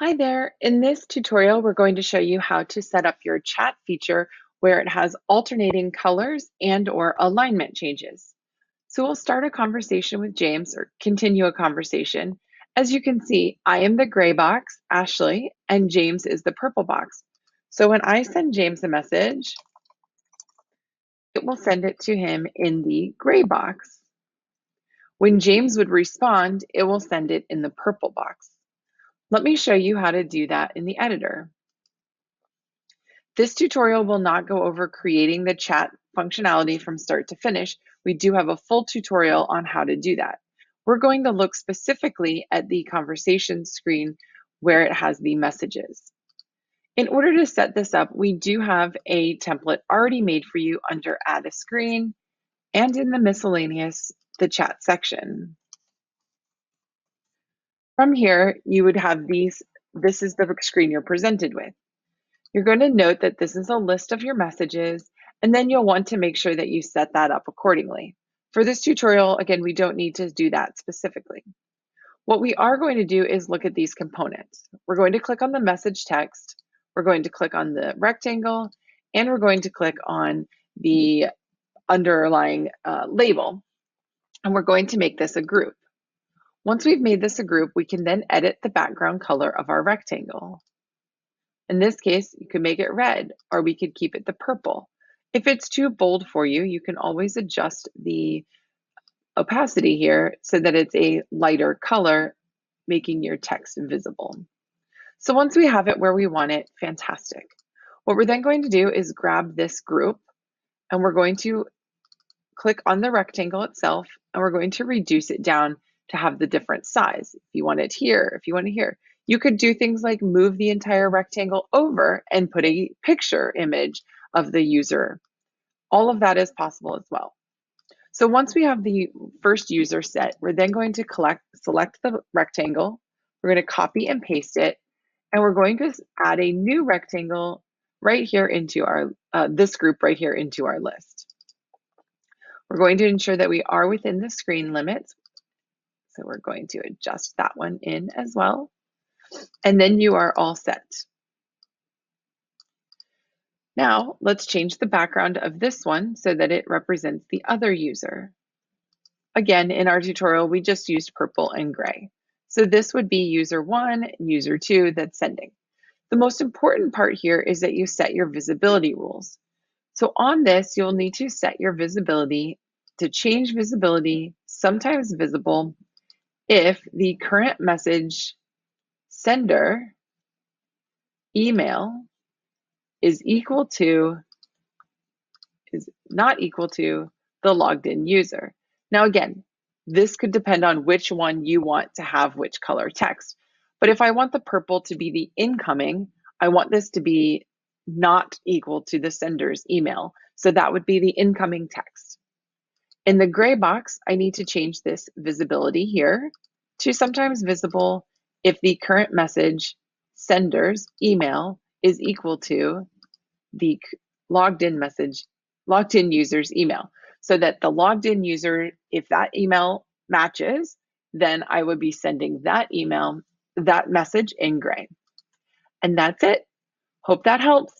Hi there. In this tutorial, we're going to show you how to set up your chat feature where it has alternating colors and or alignment changes. So we'll start a conversation with James or continue a conversation. As you can see, I am the gray box, Ashley, and James is the purple box. So when I send James a message, it will send it to him in the gray box. When James would respond, it will send it in the purple box. Let me show you how to do that in the editor. This tutorial will not go over creating the chat functionality from start to finish. We do have a full tutorial on how to do that. We're going to look specifically at the conversation screen where it has the messages. In order to set this up, we do have a template already made for you under Add a Screen and in the miscellaneous, the chat section. From here, you would have this is the screen you're presented with. You're going to note that this is a list of your messages, and then you'll want to make sure that you set that up accordingly. For this tutorial, again, we don't need to do that specifically. What we are going to do is look at these components. We're going to click on the message text, we're going to click on the rectangle, and we're going to click on the underlying label, and we're going to make this a group. Once we've made this a group, we can then edit the background color of our rectangle. In this case, you could make it red, or we could keep it the purple. If it's too bold for you, you can always adjust the opacity here so that it's a lighter color, making your text visible. So once we have it where we want it, fantastic. What we're then going to do is grab this group, and we're going to click on the rectangle itself, and we're going to reduce it down to have the different size. If you want it here, if you want it here. You could do things like move the entire rectangle over and put a picture image of the user. All of that is possible as well. So once we have the first user set, we're then going to select the rectangle, we're going to copy and paste it, and we're going to add a new rectangle right here into our, this group right here into our list. We're going to ensure that we are within the screen limits. So we're going to adjust that one in as well. And then you are all set. Now let's change the background of this one so that it represents the other user. Again, in our tutorial, we just used purple and gray. So this would be user 1, user 2 that's sending. The most important part here is that you set your visibility rules. So on this, you'll need to set your visibility to change visibility, sometimes visible, if the current message sender email is not equal to the logged in user. Now again, this could depend on which one you want to have which color text. But if I want the purple to be the incoming, I want this to be not equal to the sender's email. So that would be the incoming text. In the gray box, I need to change this visibility here to sometimes visible if the current message sender's email is equal to the logged in user's email. So that the logged in user, if that email matches, then I would be sending that email, that message in gray. And that's it. Hope that helps.